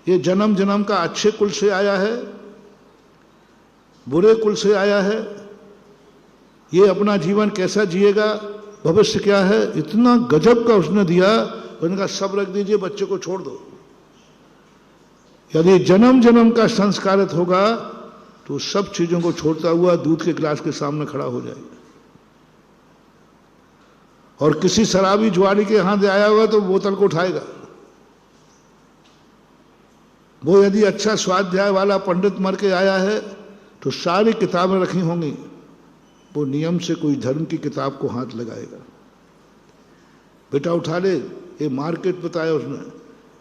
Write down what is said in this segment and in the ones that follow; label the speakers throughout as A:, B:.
A: ये जन्म जन्म का अच्छे कुल से आया है, बुरे कुल से आया है, ये अपना जीवन कैसा जिएगा, भविष्य क्या है, इतना गजब का उसने दिया। उनका सब रख दीजिए, बच्चे को छोड़ दो। यदि जन्म जन्म का संस्कारित होगा तो सब चीजों को छोड़ता हुआ दूध के गिलास के सामने खड़ा हो जाएगा। और किसी शराबी जुआरी के हाथ आया होगा तो बोतल को उठाएगा। वो यदि अच्छा स्वाध्याय वाला पंडित मर के आया है तो सारी किताबें रखी होंगी, वो नियम से कोई धर्म की किताब को हाथ लगाएगा। बेटा उठा ले, ये मार्केट बताया उसने,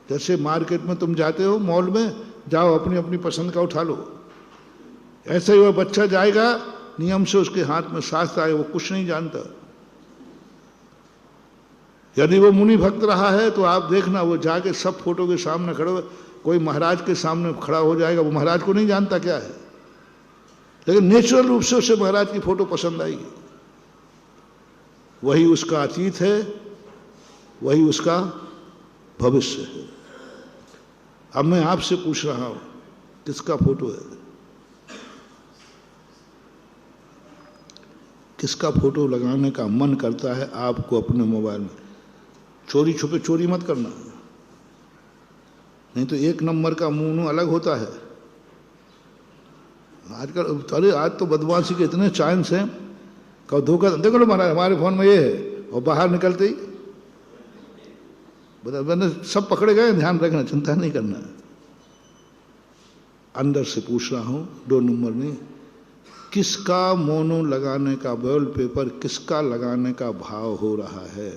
A: जैसे मार्केट में तुम जाते हो मॉल में, जाओ अपनी अपनी पसंद का उठा लो, ऐसे ही वह बच्चा जाएगा, नियम से उसके हाथ में शास्त्र आए, वो कुछ नहीं जानता। यदि वो मुनि भक्त रहा है तो आप देखना, वो जाके सब फोटो के सामने खड़े हो, कोई महाराज के सामने खड़ा हो जाएगा, वो महाराज को नहीं जानता क्या है, लेकिन नेचुरल रूप से उसे महाराज की फोटो पसंद आएगी। वही उसका अतीत है, वही उसका भविष्य है। अब मैं आपसे पूछ रहा हूं, किसका फोटो है? किसका फोटो लगाने का मन करता है आपको अपने मोबाइल में? चोरी छुपे चोरी मत करना, नहीं तो एक नंबर का मुंह अलग होता है। आजकल अरे आज तो बदमाशी के इतने चांस हैं, कब धोखा देखो लो महाराज हमारे फोन में ये है, और बाहर निकलते ही मैंने सब पकड़े गए। ध्यान रखना, चिंता नहीं करना। अंदर से पूछ रहा हूं, 2 नंबर में, किसका मोनो लगाने का, वॉलपेपर किसका लगाने का भाव हो रहा है?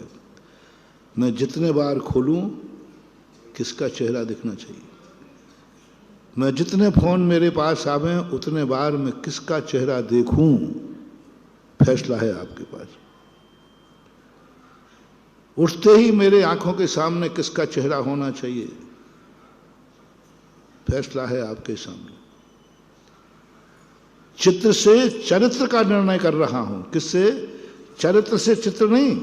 A: मैं जितने बार खोलूं किसका चेहरा दिखना चाहिए? मैं जितने फोन मेरे पास आवे उतने बार मैं किसका चेहरा देखूं? फैसला है आपके पास। उठते ही मेरे आंखों के सामने किसका चेहरा होना चाहिए? फैसला है आपके सामने। चित्र से चरित्र का निर्णय कर रहा हूं। किससे? चरित्र से चित्र नहीं,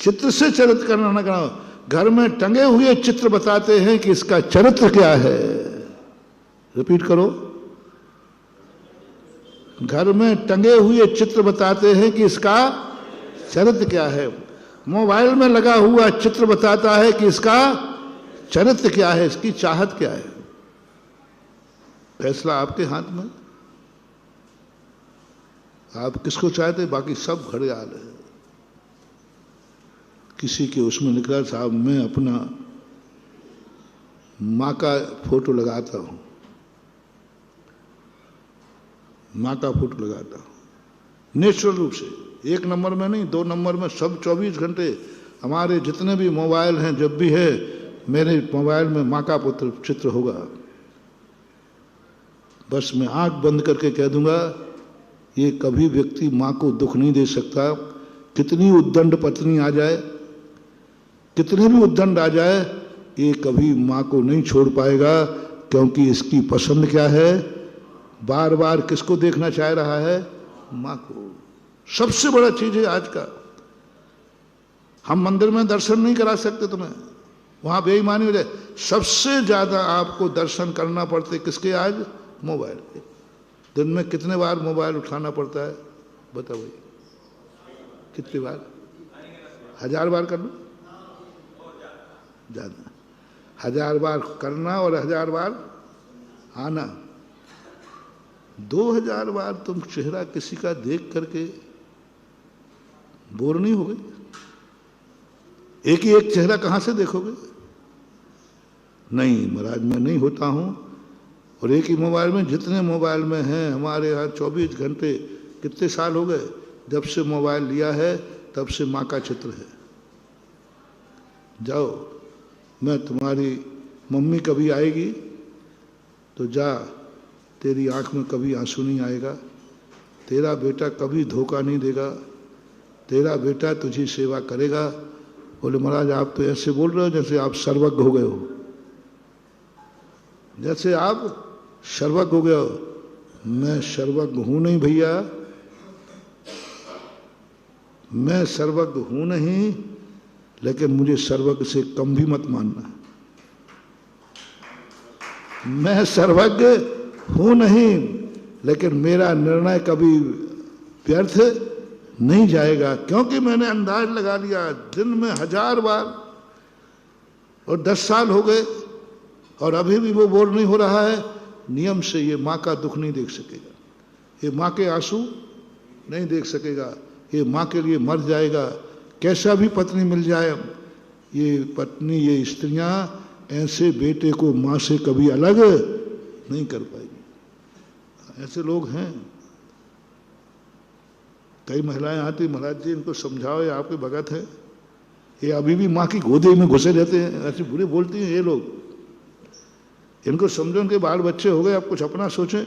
A: चित्र से चरित्र का निर्णय कर रहा हूं। घर में टंगे हुए चित्र बताते हैं कि इसका चरित्र क्या है। रिपीट करो, घर में टंगे हुए चित्र बताते हैं कि इसका चरित्र क्या है। मोबाइल में लगा हुआ चित्र बताता है कि इसका चरित्र क्या है, इसकी चाहत क्या है। फैसला आपके हाथ में, आप किसको चाहते, बाकी सब घड़ियाल है। किसी के उसमें निकला साहब मैं अपना माँ का फोटो लगाता हूं, माँ का फोटो लगाता हूं नेचुरल रूप से। 1 नंबर में नहीं, 2 नंबर में, सब 24 घंटे हमारे जितने भी मोबाइल हैं, जब भी है मेरे मोबाइल में माँ का पुत्र चित्र होगा। बस मैं आंख बंद करके कह दूंगा, ये कभी व्यक्ति माँ को दुख नहीं दे सकता। कितनी उद्दंड पत्नी आ जाए, कितने भी उद्दंड आ जाए, ये कभी माँ को नहीं छोड़ पाएगा, क्योंकि इसकी पसंद क्या है, बार बार किसको देखना चाह रहा है? माँ को। सबसे बड़ा चीज है आज का। हम मंदिर में दर्शन नहीं करा सकते तुम्हें, वहां बेईमानी हो जाए। सबसे ज्यादा आपको दर्शन करना पड़ते किसके आज? मोबाइल के। दिन में कितने बार मोबाइल उठाना पड़ता है बताओ भाई? कितनी बार? 1000 बार कर लो, ज्यादा। 1000 बार करना और 1000 बार आना। 2000 बार तुम चेहरा किसी का देख करके बोर नहीं हो गए? एक ही एक चेहरा कहां से देखोगे? नहीं महाराज मैं नहीं होता हूं। और एक ही मोबाइल में, जितने मोबाइल में हैं हमारे यहाँ 24 घंटे, कितने साल हो गए जब से मोबाइल लिया है, तब से माँ का चित्र है। जाओ, मैं तुम्हारी मम्मी कभी आएगी तो जा, तेरी आंख में कभी आंसू नहीं आएगा, तेरा बेटा कभी धोखा नहीं देगा, तेरा बेटा तुझी सेवा करेगा। बोले महाराज आप तो ऐसे बोल रहे हो जैसे आप सर्वज्ञ हो गए हो, जैसे आप सर्वज्ञ हो गए हो। मैं सर्वज्ञ हूं नहीं भैया, मैं सर्वज्ञ हूं नहीं, लेकिन मुझे सर्वज्ञ से कम भी मत मानना। मैं सर्वज्ञ हूं नहीं, लेकिन मेरा निर्णय कभी व्यर्थ नहीं जाएगा, क्योंकि मैंने अंदाज लगा लिया दिन में 1000 बार, और 10 साल हो गए और अभी भी वो बोर नहीं हो रहा है। नियम से ये माँ का दुख नहीं देख सकेगा, ये माँ के आंसू नहीं देख सकेगा, ये माँ के लिए मर जाएगा। कैसा भी पत्नी मिल जाए, ये पत्नी, ये स्त्रियां ऐसे बेटे को माँ से कभी अलग नहीं कर पाएगी। ऐसे लोग हैं। कई महिलाएं आती, महाराज जी इनको समझाओ, ये आपके भगत है, ये अभी भी माँ की गोदी में घुसे रहते हैं, ऐसे बुरे बोलती हैं ये लोग। इनको समझो, उनके बाल बच्चे हो गए, आप कुछ अपना सोचें।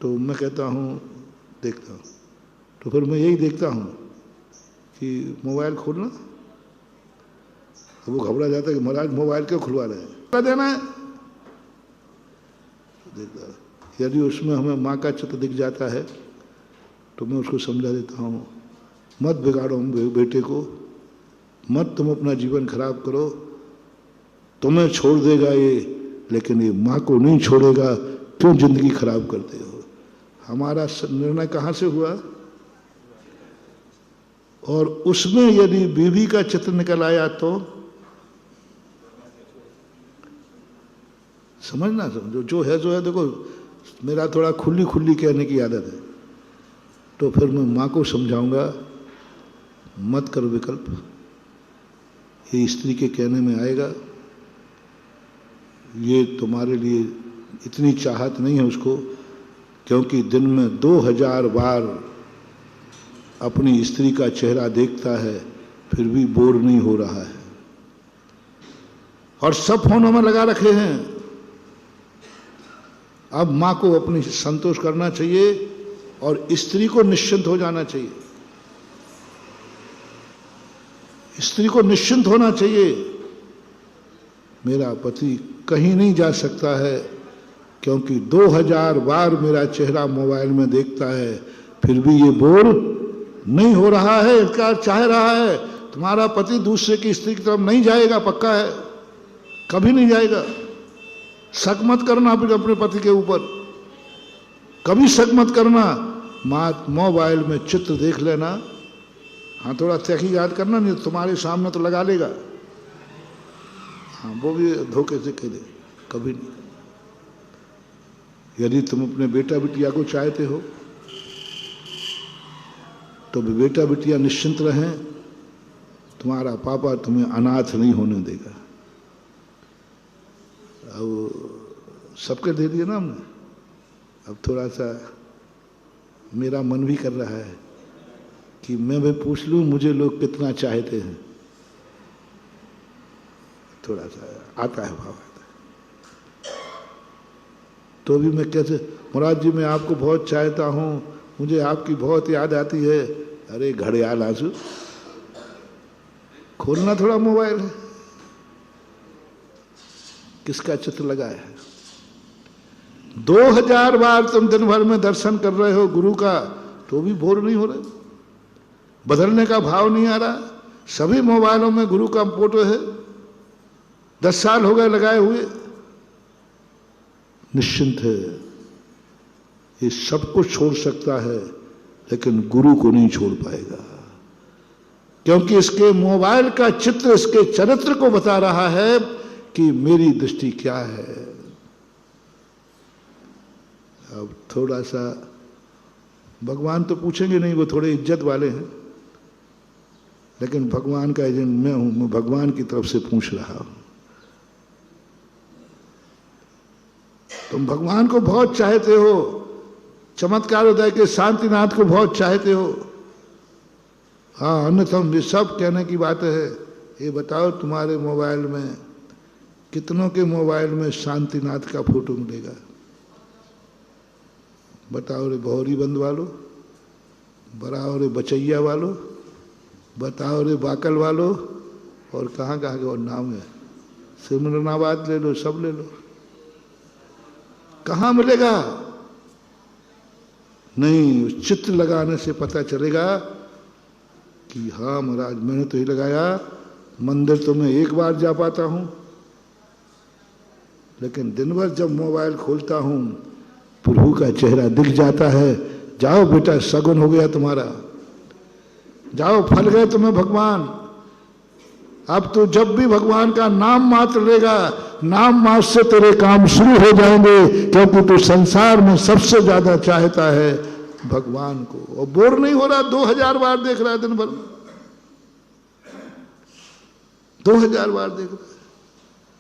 A: तो मैं कहता हूँ, देखता हूँ, तो फिर मैं यही देखता हूँ कि मोबाइल खोलना, वो घबरा जाता है कि महाराज मोबाइल क्यों खुलवा रहे हैं, क्या देना है। तो देखता, यदि उसमें हमें माँ का चित्र दिख जाता है तो मैं उसको समझा देता हूँ, मत बिगाड़ो बेटे को, मत तुम अपना जीवन खराब करो, तुम्हें छोड़ देगा ये, लेकिन ये माँ को नहीं छोड़ेगा, क्यों जिंदगी खराब करते हो। हमारा निर्णय कहाँ से हुआ, और उसमें यदि बीवी का चित्र निकल आया तो समझना, समझो जो है सो है। देखो मेरा थोड़ा खुली खुली कहने की आदत है, तो फिर मैं माँ को समझाऊंगा, मत कर विकल्प, ये स्त्री के कहने में आएगा, ये तुम्हारे लिए इतनी चाहत नहीं है उसको, क्योंकि दिन में 2000 बार अपनी स्त्री का चेहरा देखता है, फिर भी बोर नहीं हो रहा है, और सब फोनों में लगा रखे हैं। अब माँ को अपनी संतोष करना चाहिए और स्त्री को निश्चिंत हो जाना चाहिए। स्त्री को निश्चिंत होना चाहिए, मेरा पति कहीं नहीं जा सकता है, क्योंकि 2000 बार मेरा चेहरा मोबाइल में देखता है, फिर भी ये बोर नहीं हो रहा है, इसका चाह रहा है। तुम्हारा पति दूसरे की स्त्री की तरफ नहीं जाएगा, पक्का है, कभी नहीं जाएगा। शक मत करना फिर अपने पति के ऊपर, कभी शक मत करना। मोबाइल में चित्र देख लेना, हाँ थोड़ा तहकीकात करना, नहीं तुम्हारे सामने तो लगा लेगा, हाँ वो भी धोखे से कह दे, कभी नहीं। यदि तुम अपने बेटा बिटिया को चाहते हो तो बेटा बिटिया निश्चिंत रहें, तुम्हारा पापा तुम्हें अनाथ नहीं होने देगा। अब सबके दे दिए ना हमने, अब थोड़ा सा मेरा मन भी कर रहा है कि मैं भी पूछ लूं मुझे लोग कितना चाहते हैं, थोड़ा सा आता है भाव, आता है। तो भी मैं कैसे, मुराद जी मैं आपको बहुत चाहता हूं, मुझे आपकी बहुत याद आती है। अरे घड़ियाल आंसू, खोलना थोड़ा मोबाइल है, किसका चित्र लगा है। 2000 बार तुम दिन भर में दर्शन कर रहे हो गुरु का, तो भी बोर नहीं हो रहे, बदलने का भाव नहीं आ रहा। सभी मोबाइलों में गुरु का फोटो है, 10 साल हो गए लगाए हुए, निश्चिंत है, ये सब कुछ छोड़ सकता है, लेकिन गुरु को नहीं छोड़ पाएगा, क्योंकि इसके मोबाइल का चित्र इसके चरित्र को बता रहा है कि मेरी दृष्टि क्या है। अब थोड़ा सा भगवान तो पूछेंगे नहीं, वो थोड़े इज्जत वाले हैं, लेकिन भगवान का एजेंट मैं हूं, मैं भगवान की तरफ से पूछ रहा हूं। तुम भगवान को बहुत चाहते हो, चमत्कार उदय के शांतिनाथ को बहुत चाहते हो, हाँ अन्यथा ये सब कहने की बात है। ये बताओ तुम्हारे मोबाइल में कितनों के मोबाइल में शांतिनाथ का फोटो मिलेगा? बताओ रे भौरी बंद वालों, बताओ रे बचैया वालों, बताओ रे बाकल वालों, और कहाँ कहाँ के और नाम है, सिमरनाबाद ले लो, सब ले लो, कहाँ मिलेगा? नहीं, चित्र लगाने से पता चलेगा कि हाँ महाराज मैंने तो ही लगाया, मंदिर तो मैं एक बार जा पाता हूं, लेकिन दिन भर जब मोबाइल खोलता हूं प्रभु का चेहरा दिख जाता है। जाओ बेटा, सगुन हो गया तुम्हारा, जाओ फल गए तुम्हें भगवान। अब तो जब भी भगवान का नाम मात्र लेगा, नाम मात्र से तेरे काम शुरू हो जाएंगे, क्योंकि तू संसार में सबसे ज्यादा चाहता है भगवान को। और बोर नहीं हो रहा, 2000 बार देख रहा है दिन भर में, 2000 बार देख रहा है।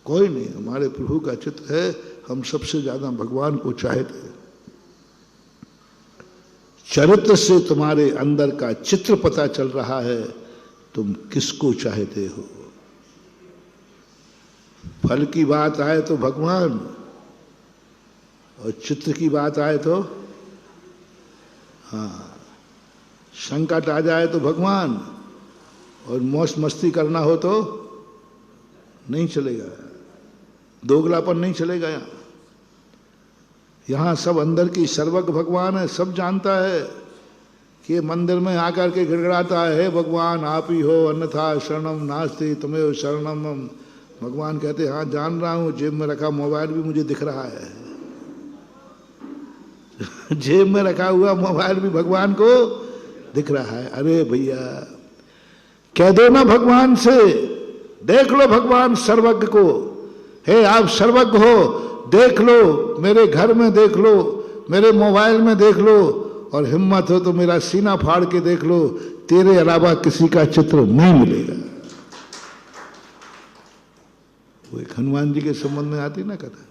A: कोई नहीं, हमारे प्रभु का चित्र है, हम सबसे ज्यादा भगवान को चाहते हैं। चरित्र से तुम्हारे अंदर का चित्र पता चल रहा है, तुम किसको चाहते हो। फल की बात आए तो भगवान, और चित्र की बात आए तो हाँ, संकट आ जाए तो भगवान, और मौज मस्ती करना हो तो नहीं चलेगा, दोगलापन नहीं चलेगा। यहां सब अंदर की सर्वज्ञ भगवान है, सब जानता है कि मंदिर में आकर के गिड़गिड़ाता है, हे भगवान आप ही हो, अन्यथा शरणम नास्ति तुम्हें शरणम। भगवान कहते हाँ जान रहा हूं, जेब में रखा मोबाइल भी मुझे दिख रहा है। जेब में रखा हुआ मोबाइल भी भगवान को दिख रहा है। अरे भैया कह दो ना भगवान से, देख लो भगवान सर्वज्ञ को, हे आप सर्वज्ञ हो, देख लो, मेरे घर में देख लो, मेरे मोबाइल में देख लो, और हिम्मत हो तो मेरा सीना फाड़ के देख लो, तेरे अलावा किसी का चित्र नहीं मिलेगा। वो एक हनुमान जी के संबंध में आती ना कथा।